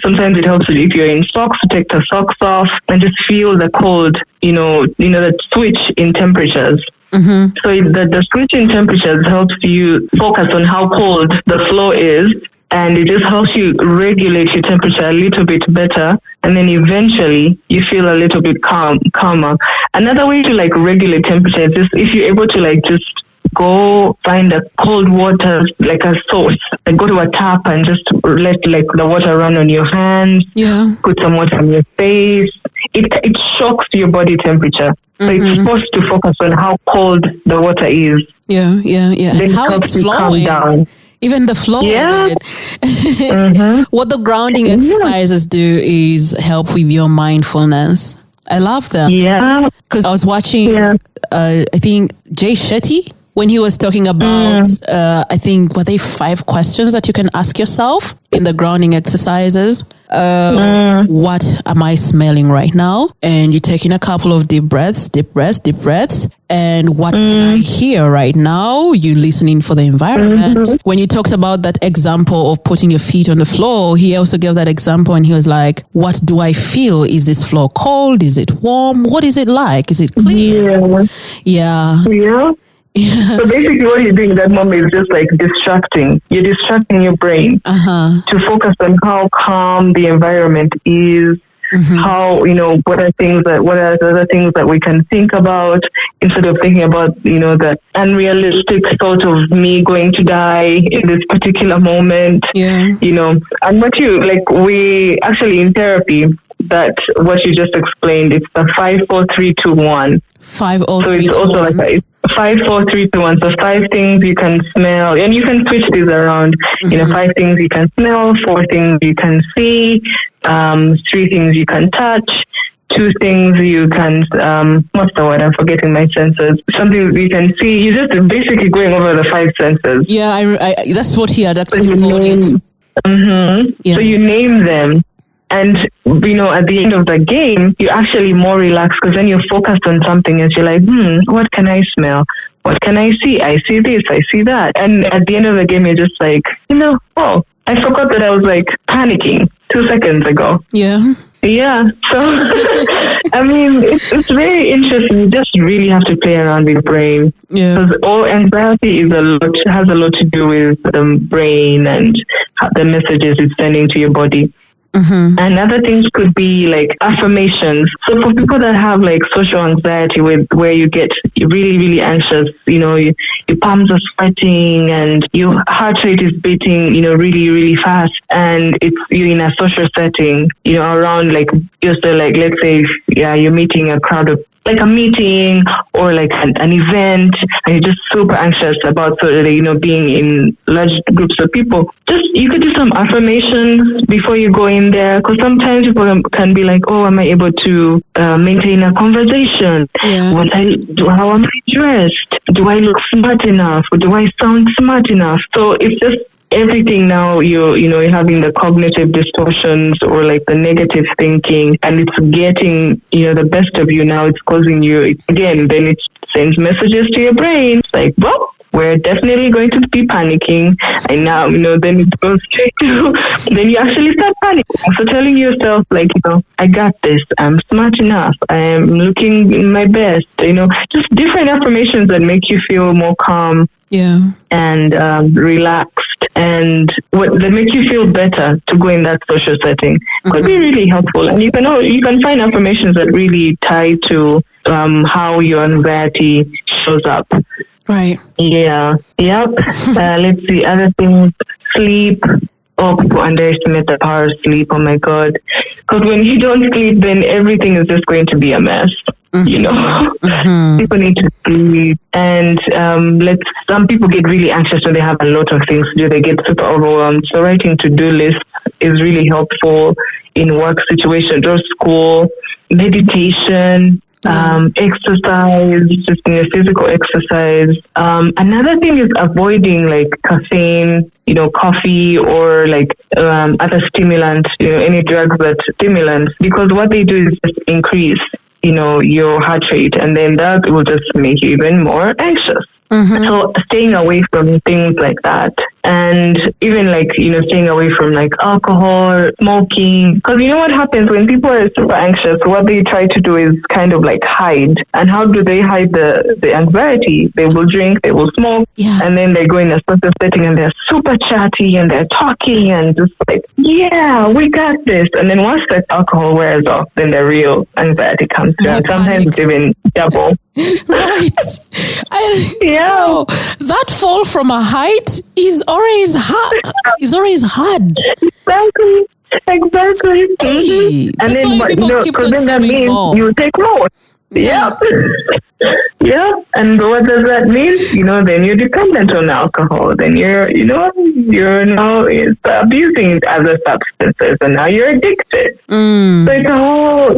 sometimes it helps if you're in socks to take the socks off and just feel the cold, that switch in temperatures. Mm-hmm. So the switch in temperatures helps you focus on how cold the floor is, and it just helps you regulate your temperature a little bit better, and then eventually you feel a little bit calmer. Another way to like regulate temperature is if you're able to like just go find a cold water, like a source, and go to a tap and just let like the water run on your hands. Yeah. Put some water on your face. It shocks your body temperature. So it's forced to focus on how cold the water is. Yeah. Then And how it's flowing. Down. Even the flow of it. What the grounding exercises do is help with your mindfulness. I love them. Yeah. Because I was watching, I think, Jay Shetty, when he was talking about, I think, were they 5 questions that you can ask yourself in the grounding exercises? What am I smelling right now? And you're taking a couple of deep breaths. And what can I hear right now? You listening for the environment. When you talked about that example of putting your feet on the floor, he also gave that example and he was like, what do I feel? Is this floor cold? Is it warm? What is it like? Is it clean? Yeah. So basically what you're doing in that moment is just like distracting. You're distracting your brain to focus on how calm the environment is, how, what are the other things that we can think about instead of thinking about, the unrealistic thought of me going to die in this particular moment. Yeah. And we actually in therapy, that what you just explained, it's the 5, 4, 3, 2, 1. 5, 4, 3, 2, 1. So it's also like 5, 4, 3, 2, 1. So 5 things you can smell, and you can switch these around. 5 things you can smell, 4 things you can see, 3 things you can touch, 2 things you can, what's the word? I'm forgetting my senses. Something you can see. You're just basically going over the 5 senses. Yeah, I that's what he had actually called it. So you name them. And, at the end of the game, you're actually more relaxed because then you're focused on something and you're like, what can I smell? What can I see? I see this, I see that. And at the end of the game, you're just like, I forgot that I was like panicking 2 seconds ago. Yeah. Yeah. So, I mean, it's very interesting. You just really have to play around with the brain. Yeah. Because all anxiety has a lot to do with the brain and the messages it's sending to your body. And other things could be like affirmations. So for people that have like social anxiety where you get really, really anxious, your palms are sweating and your heart rate is beating, really, really fast. And you're in a social setting, around like, just like, let's say, you're meeting a crowd of, like a meeting or like an event, and you're just super anxious about being in large groups of people. You could do some affirmations before you go in there, because sometimes people can be like, am I able to maintain a conversation? Yeah. How am I dressed? Do I look smart enough? Or do I sound smart enough? So it's just everything now you're having the cognitive distortions or like the negative thinking, and it's getting the best of you. Now it's causing you again, then it sends messages to your brain. It's like, well, we're definitely going to be panicking, and now then it goes straight to then you actually start panicking. So telling yourself like, I got this, I'm smart enough, I'm looking my best, just different affirmations that make you feel more calm and relaxed, and that make you feel better to go in that social setting could be really helpful. And you can find affirmations that really tie to how your anxiety shows up. Right. Yeah. Yep. Let's see. Other things. Sleep. Oh, people underestimate the power of sleep. Oh my God. Because when you don't sleep, then everything is just going to be a mess. You know, people need to sleep. And some people get really anxious when they have a lot of things to do. They get super overwhelmed. So writing to-do lists is really helpful in work situations or school. Meditation. Exercise, just physical exercise. Another thing is avoiding like caffeine, coffee or like other stimulants, any drugs that stimulants, because what they do is just increase, your heart rate, and then that will just make you even more anxious. So staying away from things like that, and even like, staying away from like alcohol, smoking, because you know what happens when people are super anxious, what they try to do is kind of like hide. And how do they hide the anxiety? They will drink, they will smoke, and then they go in a social setting and they're super chatty and they're talking and just like, yeah, we got this. And then once the alcohol wears off, then the real anxiety comes down. Sometimes it's even double. Right. Yeah. That fall from a height is always hard. Exactly. Hey, And then, keep because then that means more. you take more. Yeah. Yeah. And what does that mean? Then you're dependent on alcohol. Then you're now abusing other substances, and now you're addicted. So it's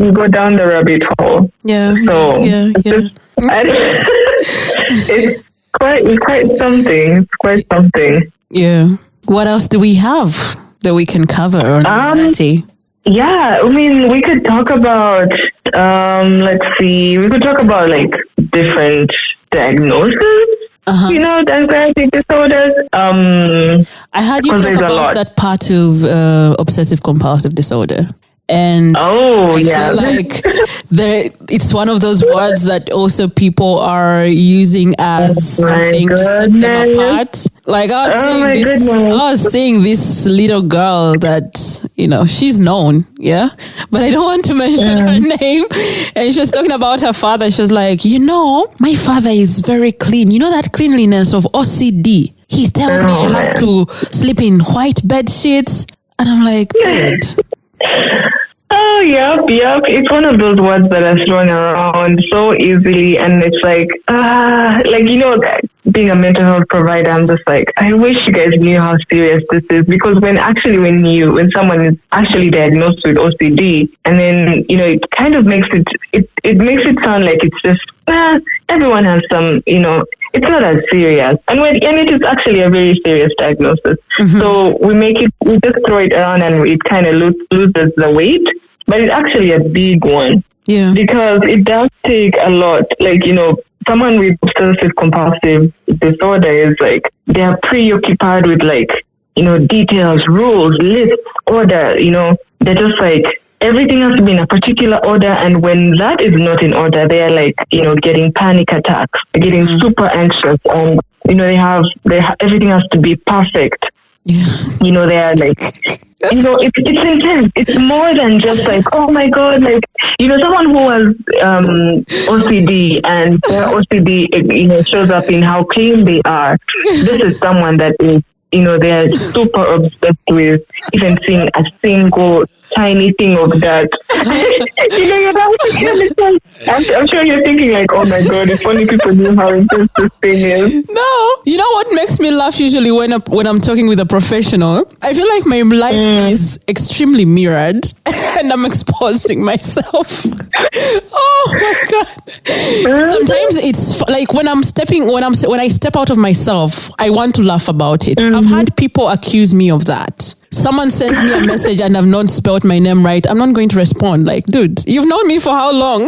you go down the rabbit hole. Yeah. So Yeah. It's quite something. It's quite something. Yeah. What else do we have that we can cover on anxiety? Yeah, I mean, we could talk about, let's see, we could talk about like different diagnoses, anxiety disorders. I heard you talk about that part of obsessive compulsive disorder. And I feel like it's one of those words that also people are using as something to set them apart. Like I was seeing this little girl that, she's known, but I don't want to mention her name. And she was talking about her father. She was like, my father is very clean. That cleanliness of OCD. He tells me I have to sleep in white bed sheets. And I'm like, dude. Oh, yep. It's one of those words that are thrown around so easily, and it's like, being a mental health provider, I'm just like, I wish you guys knew how serious this is, because when someone is actually diagnosed with OCD, and then, it kind of makes it makes it sound like it's just, everyone has some, it's not as serious. And it is actually a very serious diagnosis. So we just throw it around and it kind of loses the weight, but it's actually a big one. Yeah. Because it does take a lot. Like, someone with obsessive compulsive disorder is like, they are preoccupied with like, details, rules, lists, order, they're just like, everything has to be in a particular order, and when that is not in order, they are like, getting panic attacks, getting super anxious, and they have everything has to be perfect. Yeah. They are like, it's intense. It's more than just like, oh my God, like, someone who has OCD and their OCD, shows up in how clean they are. This is someone that is, they are super obsessed with even seeing a single tiny thing of that. I'm sure you're thinking like, oh my God, if only people knew how intense this thing is. No, you know what makes me laugh usually when I'm talking with a professional? I feel like my life is extremely mirrored and I'm exposing myself. Oh my God. Sometimes it's like when I step out of myself, I want to laugh about it. I've had people accuse me of that. Someone sends me a message and I've not spelled my name right. I'm not going to respond. Like, dude, you've known me for how long?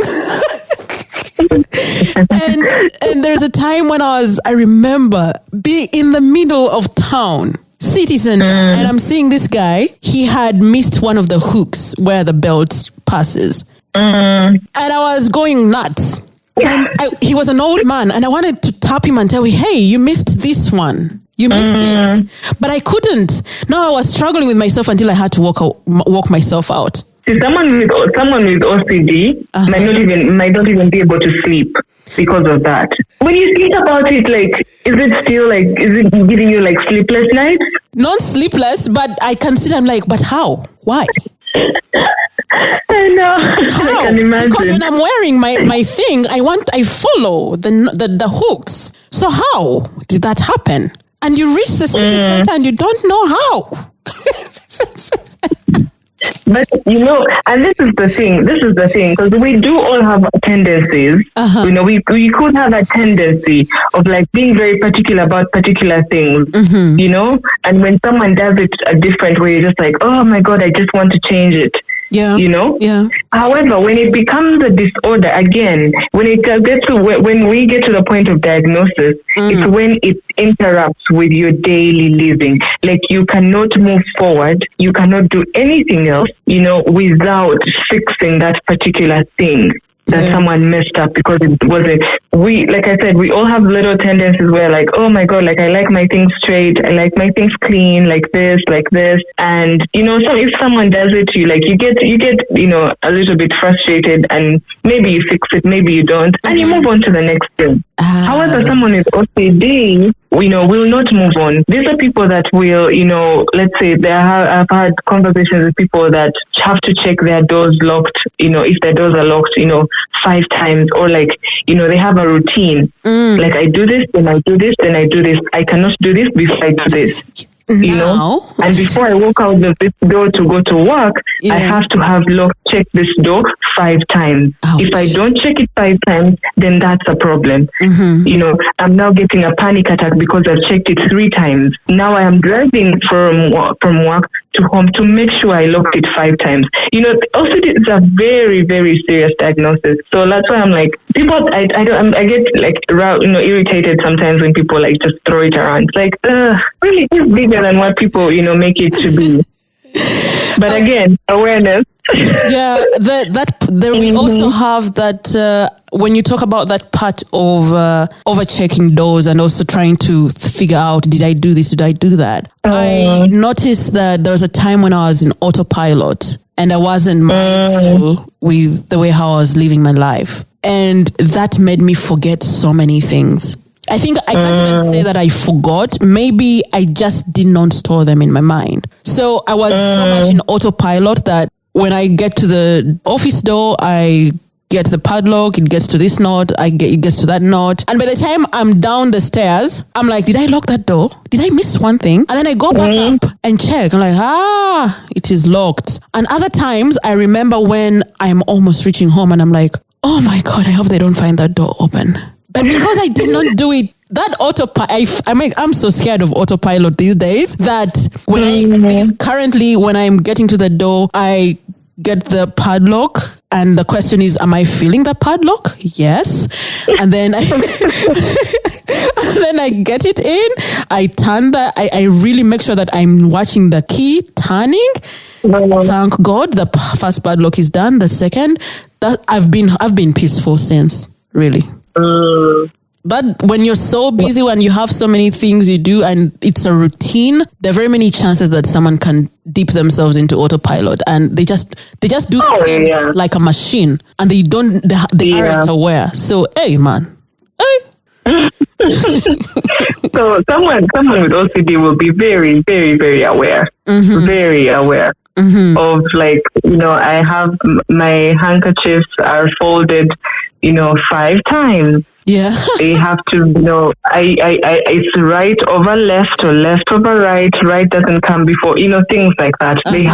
and there's a time when I remember being in the middle of town, city center, and I'm seeing this guy. He had missed one of the hooks where the belt passes. And I was going nuts. And he was an old man and I wanted to tap him and tell him, hey, you missed this one. You missed it. But I couldn't. Now I was struggling with myself until I had to walk myself out. See, someone with OCD might not even be able to sleep because of that. When you think about it, like, is it giving you like sleepless nights? Not sleepless, but I consider, I'm like, but how? Why? I know. How? I can imagine. Because when I'm wearing my thing, I follow the hooks. So how did that happen? And you reach the city center and you don't know how. But and this is the thing, because we do all have tendencies. We could have a tendency of like being very particular about particular things, and when someone does it a different way, you're just like, oh my God, I just want to change it. Yeah. Yeah. However, when it becomes a disorder, again, when we get to the point of diagnosis, it's when it interrupts with your daily living. Like, you cannot move forward, you cannot do anything else, without fixing that particular thing that someone messed up, because it wasn't. Like I said, we all have little tendencies where, like, oh my God, like, I like my things straight, I like my things clean, like this, and so if someone does it to you, like, you get a little bit frustrated, and maybe you fix it, maybe you don't, and you move on to the next thing. However, someone with OCD, will not move on. These are people that will, let's say I've had conversations with people that have to check their doors locked, if their doors are locked, 5 times, or like, they have a routine. Like, I do this, then I do this, then I do this. I cannot do this before I do this. And before I walk out of this door to go to work, I have to have checked this door 5 times. Ouch. If I don't check it 5 times, then that's a problem. I'm now getting a panic attack because I've checked it 3 times. Now I am driving from work to home to make sure I locked it 5 times. Also, it's a very, very serious diagnosis. So that's why I'm like, people, I get like, irritated sometimes when people like just throw it around. It's like, really, it's bigger than what people, make it to be. But again, awareness. Yeah, we also have that when you talk about that part of overchecking doors and also trying to figure out, did I do this, did I do that? I noticed that there was a time when I was in autopilot and I wasn't mindful with the way how I was living my life. And that made me forget so many things. I think I can't even say that I forgot. Maybe I just did not store them in my mind. So I was so much in autopilot that when I get to the office door, I get the padlock, it gets to this knot, it gets to that knot. And by the time I'm down the stairs, I'm like, did I lock that door? Did I miss one thing? And then I go back up and check. I'm like, it is locked. And other times I remember when I'm almost reaching home and I'm like, oh my God, I hope they don't find that door open. But because I did not do it, that I'm so scared of autopilot these days that because currently when I'm getting to the door, I get the padlock and the question is, am I feeling the padlock? Yes. And then I get it in, I turn I really make sure that I'm watching the key turning. Thank God the first padlock is done. The second, that I've been peaceful since, really. But when you're so busy, when you have so many things you do and it's a routine, there are very many chances that someone can dip themselves into autopilot and they just do things like a machine and they aren't aware. So, hey, man. Hey. So someone with OCD will be very, very, very aware. Very aware. Of like, I have my handkerchiefs are folded, 5 times. Yeah. They have to, it's right over left or left over right. Right doesn't come before, things like that. They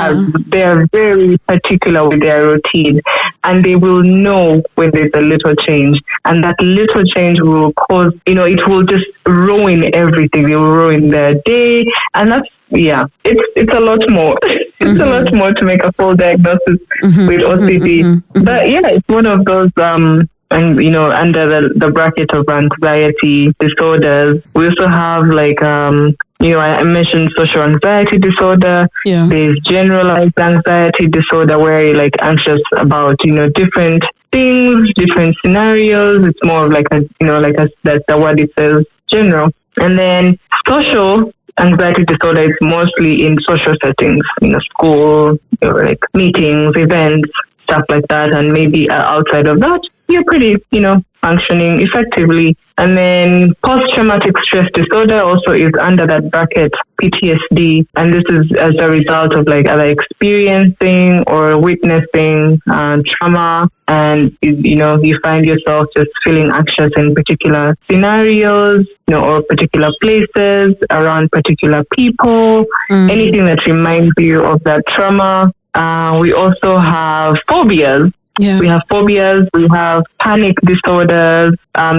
are very particular with their routine and they will know when there's a little change. And that little change will cause, it will just ruin everything. It will ruin their day. And that's, it's a lot more. It's a lot more to make a full diagnosis with OCD. But it's one of those, and under the bracket of anxiety disorders, we also have like I mentioned social anxiety disorder. Yeah. There's generalized anxiety disorder where you're like anxious about different things, different scenarios. It's more of like that's the word it says, general. And then social anxiety disorder is mostly in social settings, school, like meetings, events, stuff like that, and maybe outside of that, you're pretty, functioning effectively. And then post-traumatic stress disorder also is under that bracket, PTSD, and this is as a result of like either experiencing or witnessing trauma, and you find yourself just feeling anxious in particular scenarios, or particular places, around particular people, anything that reminds you of that trauma. We also have phobias. Yeah. We have phobias, we have panic disorders.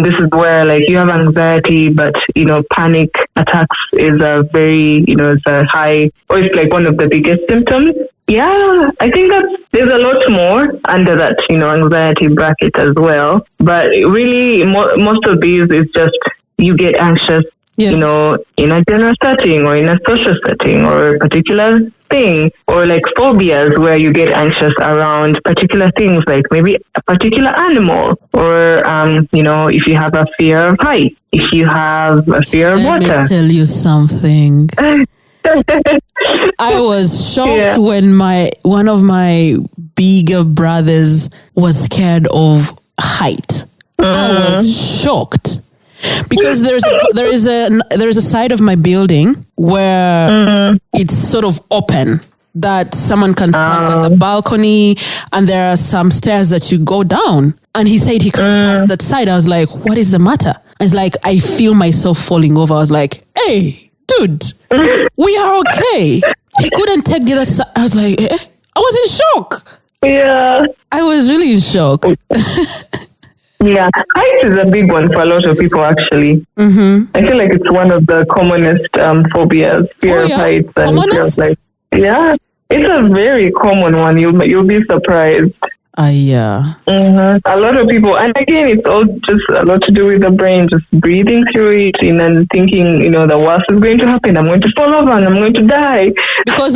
This is where like you have anxiety, but panic attacks is a very, it's a high, or it's like one of the biggest symptoms. Yeah, I think there's a lot more under that, anxiety bracket as well. But really, most of these is just you get anxious, in a general setting or in a social setting or a particular thing, or like phobias where you get anxious around particular things, like maybe a particular animal, or if you have a fear of height, if you have a fear of water. Let me tell you something. I was shocked when one of my bigger brothers was scared of height. I was shocked. Because there is a side of my building where it's sort of open, that someone can stand at the balcony, and there are some stairs that you go down. And he said he can't pass that side. I was like, what is the matter? It's like, I feel myself falling over. I was like, hey, dude, we are okay. He couldn't take the other side. I was like, I was in shock. Yeah. I was really in shock. Yeah, height is a big one for a lot of people, actually. I feel like it's one of the commonest phobias, fear of heights and fear of life. Yeah, it's a very common one. You'll be surprised. Yeah. A lot of people, and again, it's all just a lot to do with the brain, just breathing through it and thinking, the worst is going to happen. I'm going to fall over and I'm going to die. Because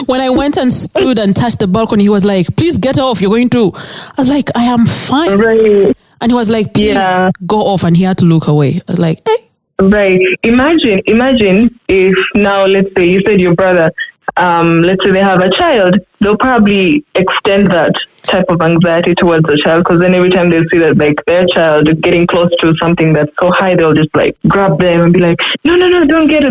when I went and stood and touched the balcony, he was like, please get off. You're going to. I was like, I am fine. Right. And he was like, please go off. And he had to look away. I was like, hey. Right. Imagine if now, let's say you said your brother, let's say they have a child, they'll probably extend that type of anxiety towards the child, because then every time they see that like their child is getting close to something that's so high, they'll just like grab them and be like, no, don't get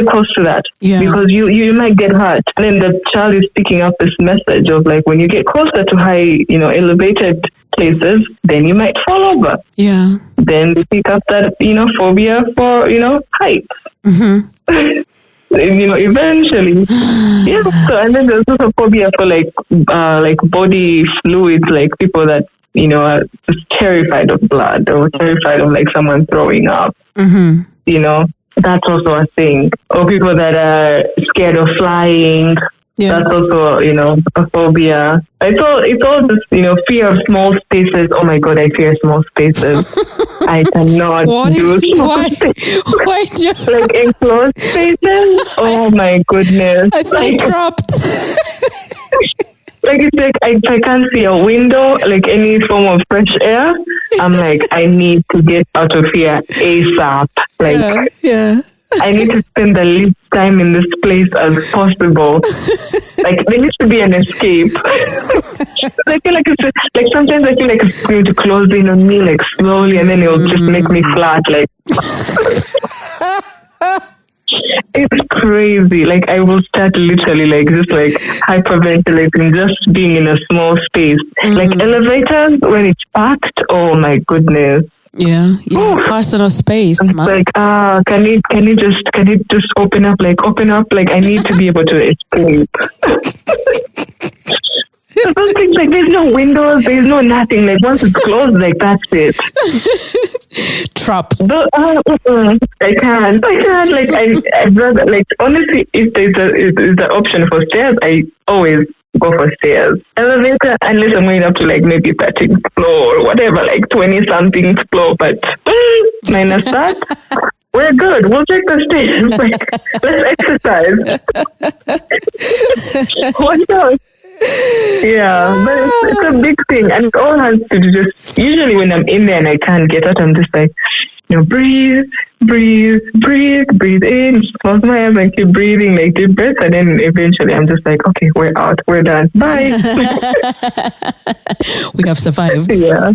close to that, because you might get hurt. And then the child is picking up this message of like, when you get closer to high, elevated places, then you might fall over. Yeah. Then they pick up that, phobia for, heights. Eventually. Yeah. So, and then there's also phobia for like body fluids, like people that, are just terrified of blood or terrified of like someone throwing up. That's also a thing. Or people that are scared of flying. Yeah. That's also, a phobia. It's all just, fear of small spaces. Oh my God, I fear small spaces. I cannot do small spaces. Why do you... Like enclosed spaces? Oh my goodness. I feel trapped. Like it's like if I can't see a window, like any form of fresh air, I'm like, I need to get out of here ASAP. Like, yeah. I need to spend the least time in this place as possible. Like, there needs to be an escape. I feel like sometimes I feel like it's going to close in on me, like slowly, and then it will just make me flat. Like, it's crazy. Like, I will start literally like just like hyperventilating, just being in a small space. Like elevators when it's packed. Oh my goodness. Yeah, personal space. It's like, can you just open up? Like, I need to be able to escape. Those things, like, there's no windows, there's no nothing. Like, once it's closed, like, that's it. Trapped. I can't. Like, I'd rather, like, honestly, if there's the option for stairs, I always go for stairs. Elevator, unless I'm going up to like maybe 13th floor or whatever, like 20-something floor, but minus that, we're good. We'll take the stairs. Like, let's exercise. What else? Yeah, but it's a big thing, and it all has to do just, usually when I'm in there and I can't get out, I'm just like, breathe, breathe, breathe, breathe in. Close my eyes and keep breathing, like deep breath, and then eventually I'm just like, okay, we're out, we're done, bye. We have survived. Yeah,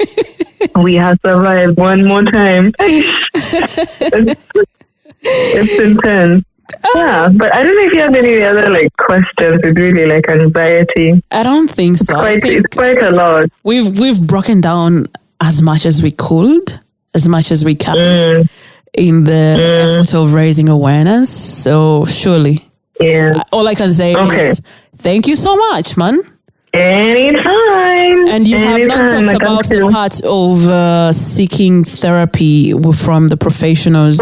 we have survived one more time. It's intense. Yeah, but I don't know if you have any other like questions with really like anxiety. I don't think so. It's quite a lot. We've broken down as much as we could, as much as we can in the effort of raising awareness. So surely, all I can say is thank you so much, man. Anytime. And you have not talked about the part of seeking therapy from the professionals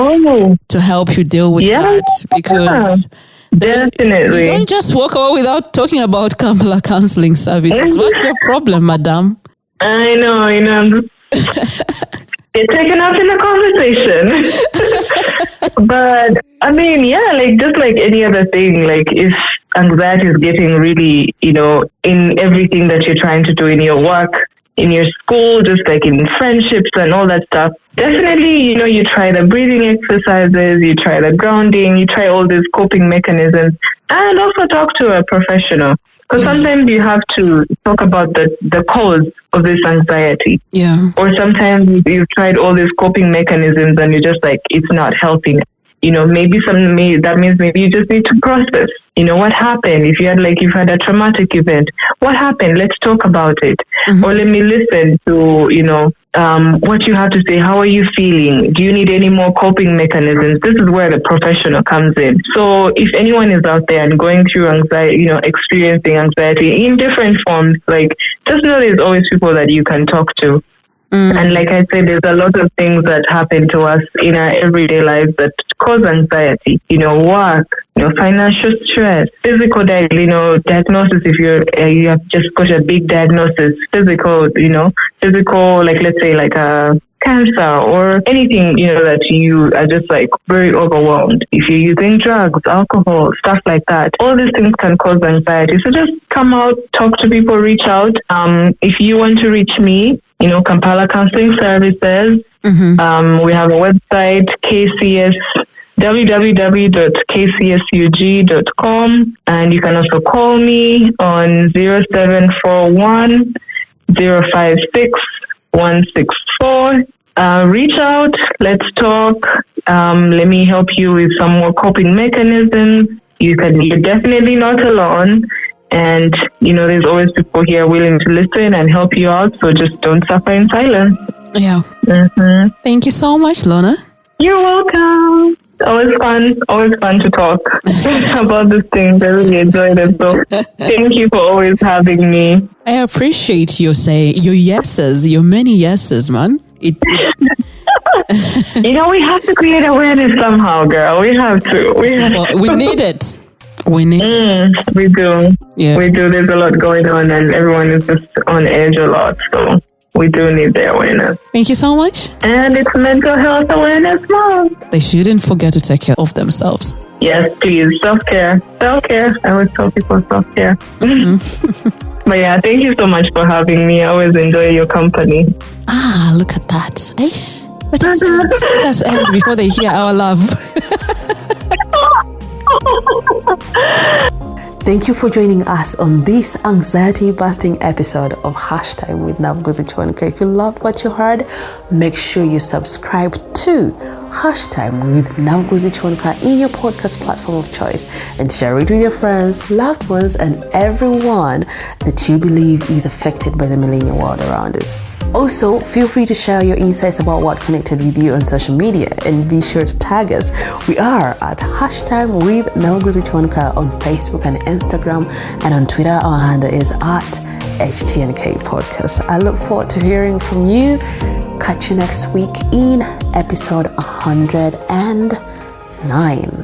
to help you deal with that, because definitely you don't just walk away without talking about Kampala counseling services. What's your problem, madam? I know. I'm get taken up in the conversation. But I mean, just like any other thing, like if anxiety is getting really, in everything that you're trying to do in your work, in your school, just like in friendships and all that stuff, definitely, you try the breathing exercises, you try the grounding, you try all these coping mechanisms, and also talk to a professional. Because sometimes you have to talk about the cause of this anxiety. Yeah. Or sometimes you've tried all these coping mechanisms and you're just like, it's not helping. That means maybe you just need to process. What happened? If you've had a traumatic event, what happened? Let's talk about it. Or let me listen to, what you have to say. How are you feeling? Do you need any more coping mechanisms? This is where the professional comes in. So if anyone is out there and going through anxiety, experiencing anxiety in different forms, like just know there's always people that you can talk to. And like I said, there's a lot of things that happen to us in our everyday lives that cause anxiety. Work, financial stress, physical, diagnosis. If you have just got a big diagnosis, physical, like let's say like a cancer or anything, that you are just like very overwhelmed. If you're using drugs, alcohol, stuff like that, all these things can cause anxiety. So just come out, talk to people, reach out. If you want to reach me, Kampala Counseling Services, we have a website, KCS, www.kcsug.com, and you can also call me on 0741 056 164. Reach out, let's talk. Let me help you with some more coping mechanisms. You're definitely not alone. And, there's always people here willing to listen and help you out. So just don't suffer in silence. Yeah. Thank you so much, Lorna. You're welcome. Always fun to talk about this thing. I really enjoyed it. So thank you for always having me. I appreciate your yeses, your many yeses, man. We have to create awareness somehow, girl. We have to. We need it. We need it. We do. Yeah. We do. There's a lot going on and everyone is just on edge a lot. So we do need the awareness. Thank you so much. And it's Mental Health Awareness Month. They shouldn't forget to take care of themselves. Yes, please. Self-care. Self-care. I always tell people self-care. But yeah, thank you so much for having me. I always enjoy your company. Look at that. Eish. Let us end before they hear our love. Thank you for joining us on this anxiety-busting episode of Hashtime with Nakabuye. If you loved what you heard, make sure you subscribe to Hashtime with Nakabuye in your podcast platform of choice and share it with your friends, loved ones, and everyone that you believe is affected by the millennial world around us. Also, feel free to share your insights about what connected with you on social media and be sure to tag us. We are at Hashtime with Nakabuye on Facebook and Instagram, and on Twitter our handle is at HTNK Podcast. I look forward to hearing from you. Catch you next week in episode 109.